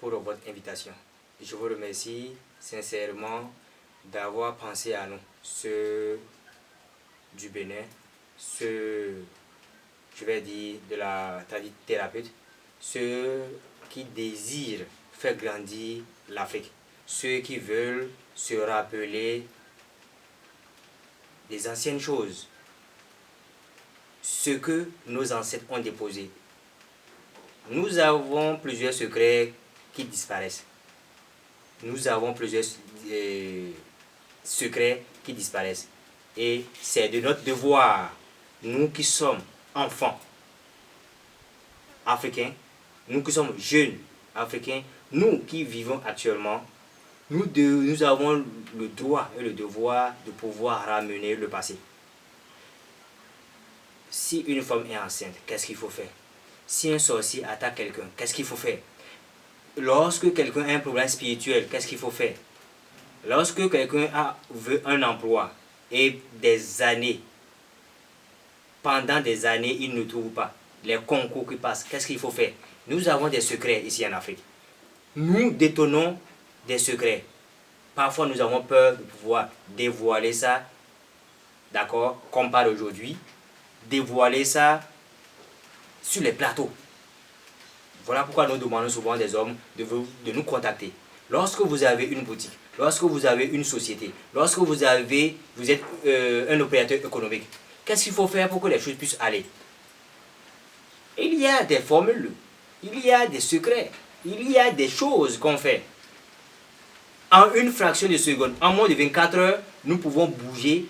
pour votre invitation. Je vous remercie sincèrement d'avoir pensé à nous, ceux du Bénin, ceux, je vais dire, de la thérapeute, ceux qui désirent faire grandir l'Afrique, ceux qui veulent se rappeler des anciennes choses, ce que nos ancêtres ont déposé. Nous avons plusieurs secrets qui disparaissent. Nous avons plusieurs secrets qui disparaissent. Et c'est de notre devoir, nous qui sommes enfants africains, nous qui sommes jeunes africains, nous qui vivons actuellement, nous avons le droit et le devoir de pouvoir ramener le passé. Si une femme est enceinte, qu'est-ce qu'il faut faire? Si un sorcier attaque quelqu'un, qu'est-ce qu'il faut faire? Lorsque quelqu'un a un problème spirituel, qu'est-ce qu'il faut faire? Lorsque quelqu'un veut un emploi et pendant des années, il ne trouve pas, les concours qui passent, qu'est-ce qu'il faut faire? Nous avons des secrets ici en Afrique. Nous détenons des secrets. Parfois, nous avons peur de pouvoir dévoiler ça, d'accord, comme par aujourd'hui, dévoiler ça sur les plateaux. Voilà pourquoi nous demandons souvent des hommes de nous contacter. Lorsque vous avez une boutique, lorsque vous avez une société, lorsque vous êtes un opérateur économique, qu'est-ce qu'il faut faire pour que les choses puissent aller? Il y a des formules, il y a des secrets, il y a des choses qu'on fait. En une fraction de seconde, en moins de 24 heures, nous pouvons bouger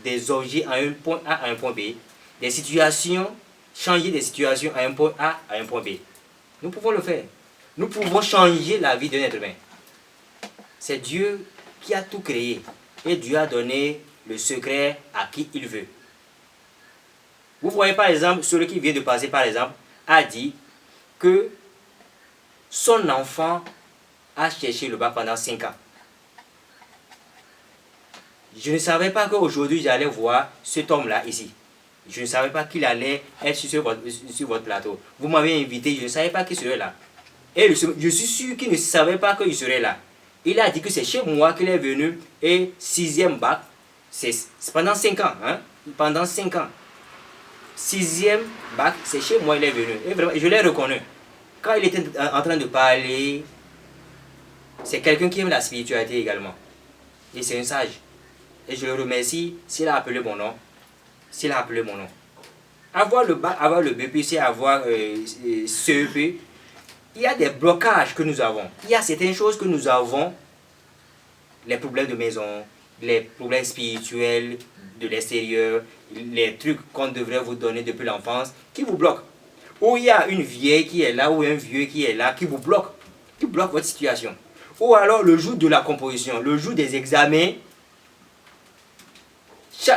des objets à un point A à un point B, des situations, changer des situations à un point A à un point B. Nous pouvons le faire. Nous pouvons changer la vie d'un être humain. C'est Dieu qui a tout créé et Dieu a donné le secret à qui il veut. Vous voyez par exemple, celui qui vient de passer par exemple, a dit que son enfant a cherché le bac pendant 5 ans. Je ne savais pas qu'aujourd'hui j'allais voir cet homme-là ici. Je ne savais pas qu'il allait être sur votre plateau. Vous m'avez invité, je ne savais pas qu'il serait là. Et je suis sûr qu'il ne savait pas qu'il serait là. Il a dit que c'est chez moi qu'il est venu et 6e bac. C'est pendant 5 ans. Hein? Pendant 5 ans. 6e bac, c'est chez moi il est venu. Et vraiment, je l'ai reconnu. Quand il était en train de parler, c'est quelqu'un qui aime la spiritualité également. Et c'est un sage. Et je le remercie s'il a appelé mon nom. S'il a appelé mon nom. Avoir le bac, avoir le BPC, avoir CEP, il y a des blocages que nous avons. Il y a certaines choses que nous avons, les problèmes de maison, les problèmes spirituels de l'extérieur, les trucs qu'on devrait vous donner depuis l'enfance, qui vous bloquent. Ou il y a une vieille qui est là, ou un vieux qui est là, qui vous bloque, qui bloque votre situation. Ou alors le jour de la composition, le jour des examens,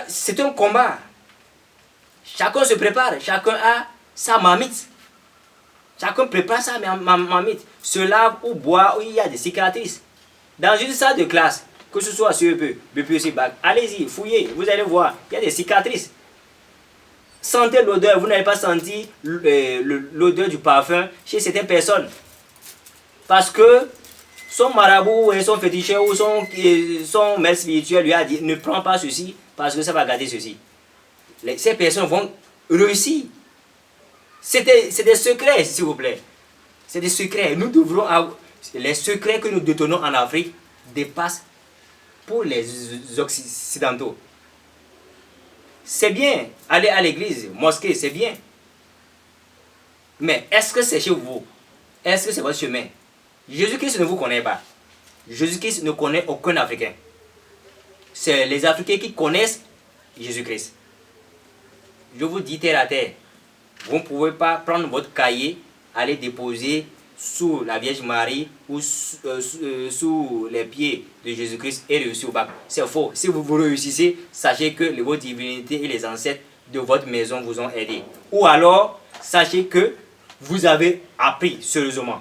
c'est un combat. Chacun se prépare, chacun a sa marmite. Chacun prépare sa marmite. Se lave ou boit, où il y a des cicatrices. Dans une salle de classe, que ce soit CEP, BPC, BAC, allez-y, fouillez, vous allez voir, il y a des cicatrices. Sentez l'odeur, vous n'avez pas senti l'odeur du parfum chez certaines personnes. Parce que son marabout, son féticheur ou son maître spirituel lui a dit, ne prends pas ceci parce que ça va garder ceci. Ces personnes vont réussir. C'est des secrets, s'il vous plaît. C'est des secrets. Nous devrons avoir. Les secrets que nous détenons en Afrique dépassent pour les Occidentaux. C'est bien, aller à l'église, mosquée, c'est bien. Mais est-ce que c'est chez vous? Est-ce que c'est votre chemin? Jésus-Christ ne vous connaît pas. Jésus-Christ ne connaît aucun Africain. C'est les Africains qui connaissent Jésus-Christ. Je vous dis terre à terre, vous ne pouvez pas prendre votre cahier, aller déposer sous la Vierge Marie ou sous les pieds de Jésus-Christ et réussir au bac. C'est faux. Si vous réussissez, sachez que vos divinités et les ancêtres de votre maison vous ont aidé. Ou alors, sachez que vous avez appris sérieusement.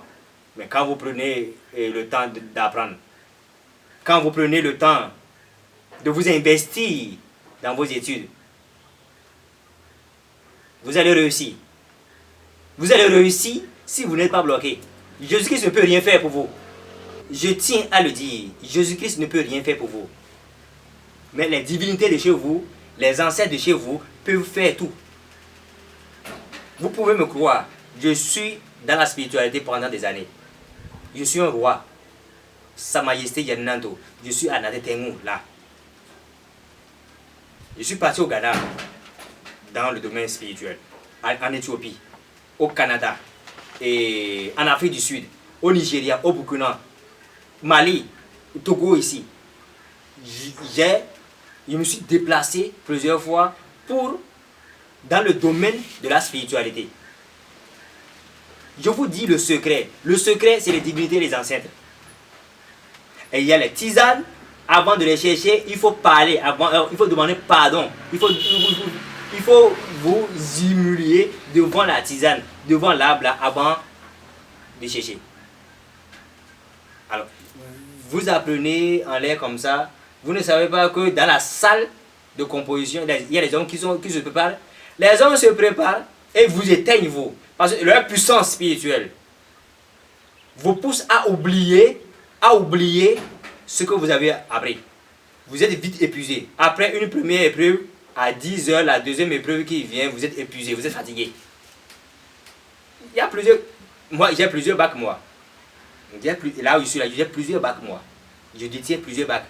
Mais quand vous prenez le temps d'apprendre, quand vous prenez le temps de vous investir dans vos études, vous allez réussir. Vous allez réussir si vous n'êtes pas bloqué. Jésus-Christ ne peut rien faire pour vous. Je tiens à le dire, Jésus-Christ ne peut rien faire pour vous. Mais les divinités de chez vous, les ancêtres de chez vous peuvent faire tout. Vous pouvez me croire, je suis dans la spiritualité pendant des années. Je suis un roi. Sa Majesté Yanando. Je suis à Nadetengu, là. Je suis parti au Ghana, dans le domaine spirituel, en Éthiopie, au Canada, et en Afrique du Sud, au Nigeria, au Burkina, Mali, Togo ici. Je me suis déplacé plusieurs fois dans le domaine de la spiritualité. Je vous dis le secret. Le secret, c'est les divinités des ancêtres. Et il y a les tisanes. Avant de les chercher, il faut parler. Il faut demander pardon. Il faut vous humilier devant la tisane, devant l'arbre là, avant de chercher. Alors, vous apprenez en l'air comme ça. Vous ne savez pas que dans la salle de composition, il y a des hommes qui se préparent. Les hommes se préparent et vous éteignent vous. Parce que leur puissance spirituelle vous pousse à oublier ce que vous avez appris. Vous êtes vite épuisé. Après une première épreuve, à 10 heures, la deuxième épreuve qui vient, vous êtes épuisé, vous êtes fatigué. Il y a plusieurs... Moi, j'ai plusieurs bacs, moi. Là où je suis là, j'ai plusieurs bacs, moi. Je détiens plusieurs bacs.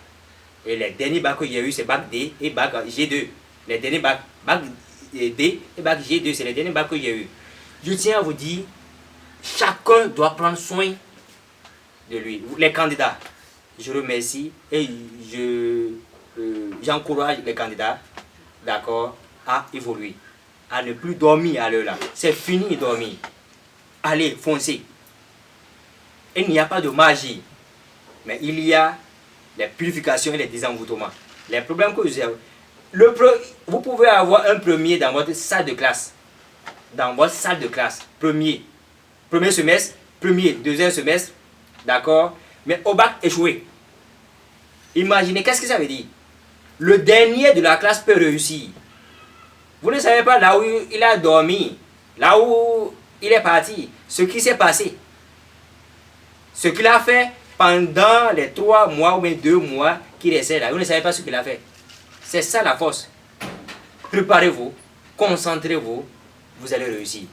Et les derniers bacs que j'ai eu, c'est bac D et bac G2. Les derniers bac D et bac G2, c'est les derniers bacs que j'ai eu. Je tiens à vous dire, chacun doit prendre soin de lui. Les candidats, je remercie et j'encourage les candidats, d'accord, à évoluer, à ne plus dormir à l'heure là. C'est fini de dormir. Allez, foncez. Il n'y a pas de magie, mais il y a les purifications et les désenvoûtements. Les problèmes que vous avez. Vous pouvez avoir un premier dans votre salle de classe. Dans votre salle de classe. Premier semestre, deuxième semestre, d'accord, mais au bac échoué. Imaginez, qu'est-ce que ça veut dire? Le dernier de la classe peut réussir. Vous ne savez pas là où il a dormi, là où il est parti, ce qui s'est passé. Ce qu'il a fait pendant les 3 mois ou bien 2 mois qu'il essaie là. Vous ne savez pas ce qu'il a fait. C'est ça la force. Préparez-vous, concentrez-vous, vous allez réussir.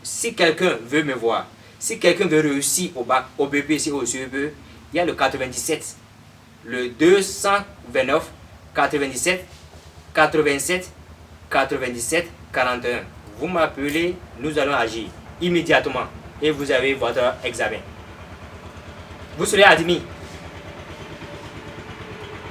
Si quelqu'un veut me voir, si quelqu'un veut réussir au bac, au BPC, au CEP, il y a le 97, le 229, 97, 87, 97, 41. Vous m'appelez, nous allons agir immédiatement et vous avez votre examen. Vous serez admis.